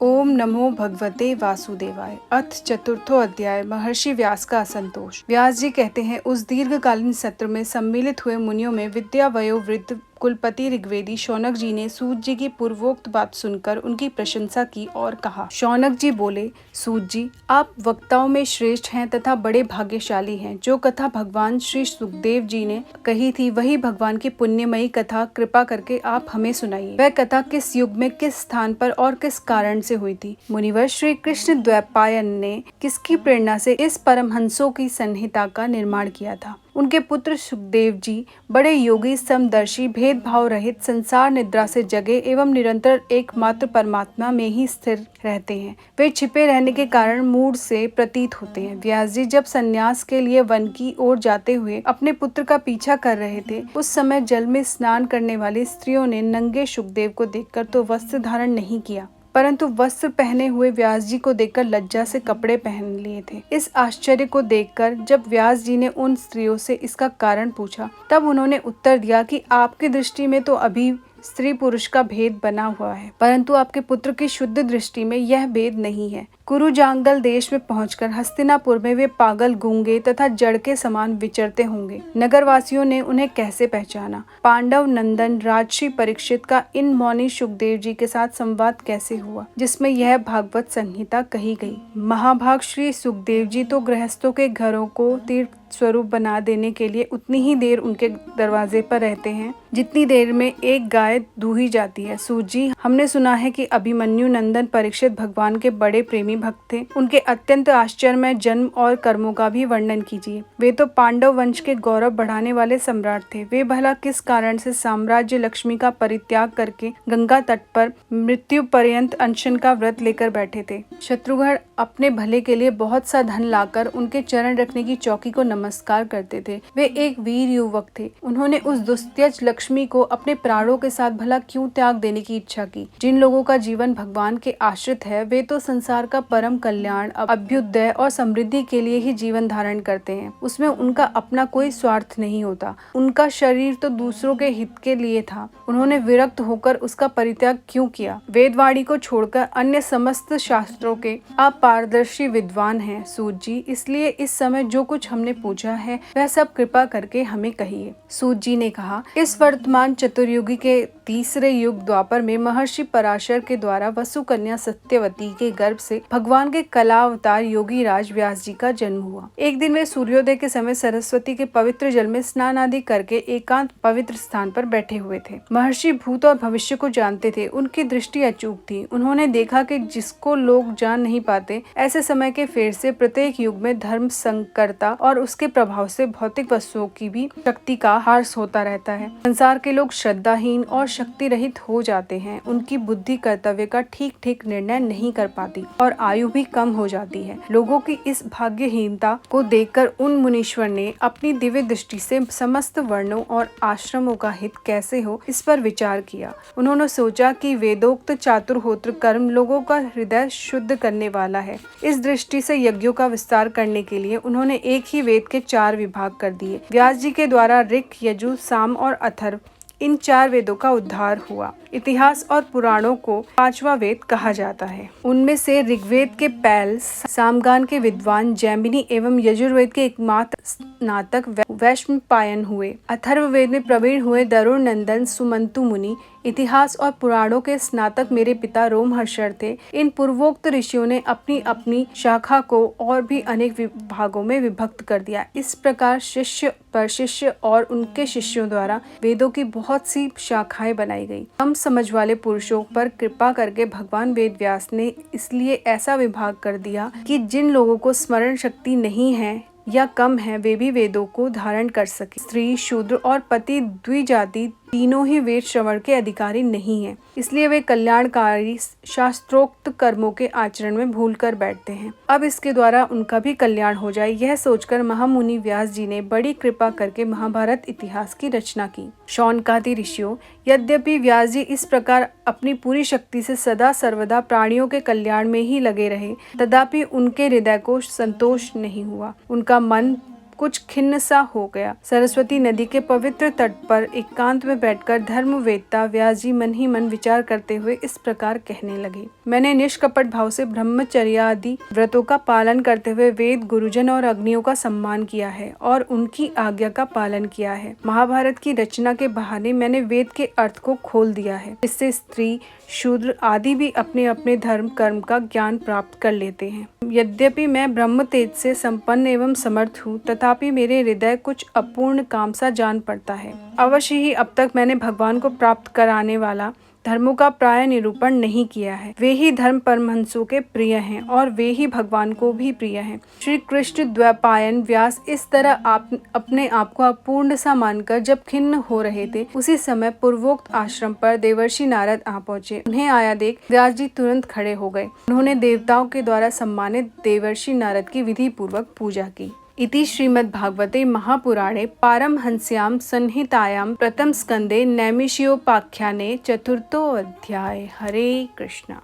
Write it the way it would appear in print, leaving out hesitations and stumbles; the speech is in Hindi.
ओम नमो भगवते वासुदेवाय। अथ चतुर्थो अध्याय। महर्षि व्यास का असंतोष। व्यास जी कहते हैं, उस दीर्घकालीन सत्र में सम्मिलित हुए मुनियों में विद्या वयोवृद्ध कुलपति ऋग्वेदी शौनक जी ने सूत जी की पूर्वोक्त बात सुनकर उनकी प्रशंसा की और कहा। शौनक जी बोले, सूत जी, आप वक्ताओं में श्रेष्ठ हैं तथा बड़े भाग्यशाली हैं। जो कथा भगवान श्री सुखदेव जी ने कही थी, वही भगवान की पुण्यमयी कथा कृपा करके आप हमें सुनाइए। वह कथा किस युग में, किस स्थान पर और किस कारण से हुई थी? मुनिवर श्री कृष्ण द्वैपायन ने किसकी प्रेरणा से इस परमहंसों की संहिता का निर्माण किया था? उनके पुत्र सुखदेव जी बड़े योगी, समदर्शी, भेदभाव रहित, संसार निद्रा से जगे एवं निरंतर एकमात्र परमात्मा में ही स्थिर रहते हैं। वे छिपे रहने के कारण मूढ़ से प्रतीत होते हैं। व्यास जी जब संन्यास के लिए वन की ओर जाते हुए अपने पुत्र का पीछा कर रहे थे, उस समय जल में स्नान करने वाली स्त्रियों ने नंगे सुखदेव को देखकर तो वस्त्र धारण नहीं किया, परंतु वस्त्र पहने हुए व्यास जी को देखकर लज्जा से कपड़े पहन लिए थे। इस आश्चर्य को देखकर जब व्यास जी ने उन स्त्रियों से इसका कारण पूछा, तब उन्होंने उत्तर दिया कि आपकी दृष्टि में तो अभी स्त्री पुरुष का भेद बना हुआ है, परंतु आपके पुत्र की शुद्ध दृष्टि में यह भेद नहीं है। कुरु जांगल देश में पहुंचकर हस्तिनापुर में वे पागल, गूंगे तथा जड़ के समान विचरते होंगे। नगरवासियों ने उन्हें कैसे पहचाना? पांडव नंदन राजर्षि परीक्षित का इन मौनी सुखदेव जी के साथ संवाद कैसे हुआ, जिसमें यह भागवत संहिता कही गई? महाभाग श्री सुखदेव जी तो गृहस्थों के घरों को तीर्थ स्वरूप बना देने के लिए उतनी ही देर उनके दरवाजे पर रहते हैं जितनी देर में एक गाय दूही जाती है। सूत जी, हमने सुना है कि अभिमन्यु नंदन परीक्षित भगवान के बड़े प्रेमी भक्त थे। उनके अत्यंत आश्चर्यमय जन्म और कर्मों का भी वर्णन कीजिए। वे तो पांडव वंश के गौरव बढ़ाने वाले सम्राट थे। वे भला किस कारण से साम्राज्य लक्ष्मी का परित्याग करके गंगा तट पर मृत्यु पर्यंत अनशन का व्रत लेकर बैठे थे? शत्रुघ्न अपने भले के लिए बहुत सा धन लाकर उनके चरण रखने की चौकी को नमस्कार करते थे। वे एक वीर युवक थे। उन्होंने उस दुस्त्यज लक्ष्मी को अपने प्राणों के साथ भला क्यों त्याग देने की इच्छा की? जिन लोगों का जीवन भगवान के आश्रित है, वे तो संसार का परम कल्याण, अभ्युदय और समृद्धि के लिए ही जीवन धारण करते हैं। उसमें उनका अपना कोई स्वार्थ नहीं होता। उनका शरीर तो दूसरों के हित के लिए था। उन्होंने विरक्त होकर उसका परित्याग क्यों किया? वेदवाणी को छोड़कर अन्य समस्त शास्त्रों के आप पारदर्शी विद्वान हैं सूत जी, इसलिए इस समय जो कुछ हमने पूछा है वह सब कृपा करके हमें कहिए। सूत जी ने कहा, इस वर्तमान चतुर्युगी के तीसरे युग द्वापर में महर्षि पराशर के द्वारा वसु कन्या सत्यवती के गर्भ से भगवान के कला अवतार योगी राज व्यास जी का जन्म हुआ। एक दिन वे सूर्योदय के समय सरस्वती के पवित्र जल में स्नान आदि करके एकांत पवित्र स्थान पर बैठे हुए थे। महर्षि भूत और भविष्य को जानते थे। उनकी दृष्टि अचूक थी। उन्होंने देखा कि जिसको लोग जान नहीं पाते, ऐसे समय के फेर से प्रत्येक युग में धर्म संकरता और उसके प्रभाव से भौतिक वस्तुओं की भी शक्ति का ह्रास होता रहता है। संसार के लोग श्रद्धाहीन और शक्ति रहित हो जाते हैं। उनकी बुद्धि कर्तव्य का ठीक ठीक निर्णय नहीं कर पाती और आयु भी कम हो जाती है। लोगों की इस भाग्यहीनता को देखकर उन मुनीश्वर ने अपनी दिव्य दृष्टि से समस्त वर्णों और आश्रमों का हित कैसे हो, इस पर विचार किया। उन्होंने सोचा कि वेदोक्त चातुर्होत्र कर्म लोगों का हृदय शुद्ध करने वाला है। इस दृष्टि से यज्ञों का विस्तार करने के लिए उन्होंने एक ही वेद के 4 विभाग कर दिए। व्यास जी के द्वारा ऋक्, यजु, साम और अथर्व, इन 4 वेदों का उद्धार हुआ। इतिहास और पुराणों को 5वां वेद कहा जाता है। उनमें से ऋग्वेद के पैल, सामगान के विद्वान जैमिनी एवं यजुर्वेद के एकमात्र स्नातक वैशंपायन हुए। अथर्ववेद में प्रवीण हुए दरुण नंदन सुमंतु मुनि। इतिहास और पुराणों के स्नातक मेरे पिता रोमहर्षण थे। इन पूर्वोक्त ऋषियों ने अपनी अपनी शाखा को और भी अनेक विभागों में विभक्त कर दिया। इस प्रकार शिष्य पर शिष्य और उनके शिष्यों द्वारा वेदों की बहुत सी शाखाएं बनाई गई। कम समझ वाले पुरुषों पर कृपा करके भगवान वेद व्यास ने इसलिए ऐसा विभाग कर दिया कि जिन लोगों को स्मरण शक्ति नहीं है या कम है, वे भी वेदों को धारण कर सके। स्त्री, शूद्र और पति द्विजाति तीनों ही वेद श्रवण के अधिकारी नहीं हैं। इसलिए वे कल्याणकारी शास्त्रोक्त कर्मों के आचरण में भूल कर बैठते हैं। अब इसके द्वारा उनका भी कल्याण हो जाए, यह सोचकर महामुनि व्यास जी ने बड़ी कृपा करके महाभारत इतिहास की रचना की। शौनकादि ऋषियों, यद्यपि व्यास जी इस प्रकार अपनी पूरी शक्ति से सदा सर्वदा प्राणियों के कल्याण में ही लगे रहे, तथापि उनके हृदय को संतोष नहीं हुआ। उनका मन कुछ खिन्न सा हो गया। सरस्वती नदी के पवित्र तट पर एकांत में बैठकर धर्मवेत्ता व्यास जी मन ही मन विचार करते हुए इस प्रकार कहने लगे। मैंने निष्कपट भाव से ब्रह्मचर्य आदि व्रतों का पालन करते हुए वेद, गुरुजन और अग्नियों का सम्मान किया है और उनकी आज्ञा का पालन किया है। महाभारत की रचना के बहाने मैंने वेद के अर्थ को खोल दिया है, इससे स्त्री, शूद्र आदि भी अपने अपने धर्म कर्म का ज्ञान प्राप्त कर लेते हैं। यद्यपि मैं ब्रह्म तेज से संपन्न एवं समर्थ हूँ, तथापि मेरे हृदय कुछ अपूर्ण काम सा जान पड़ता है। अवश्य ही अब तक मैंने भगवान को प्राप्त कराने वाला धर्मों का प्राय निरूपण नहीं किया है। वे ही धर्म परमहंसों के प्रिय हैं और वे ही भगवान को भी प्रिय हैं। श्री कृष्ण द्वैपायन व्यास इस तरह अपने आप को अपूर्ण सा मानकर जब खिन्न हो रहे थे, उसी समय पूर्वोक्त आश्रम पर देवर्षि नारद आ पहुँचे। उन्हें आया देख व्यास जी तुरंत खड़े हो गए। उन्होंने देवताओं के द्वारा सम्मानित देवर्षि नारद की विधि पूर्वक पूजा की। इति श्रीमद्भागवते महापुराणे पारमहंस्यां संहितायां प्रथम स्कंदे नैमिषयोपाख्याने चतुर्थोऽध्याय। हरे कृष्णा।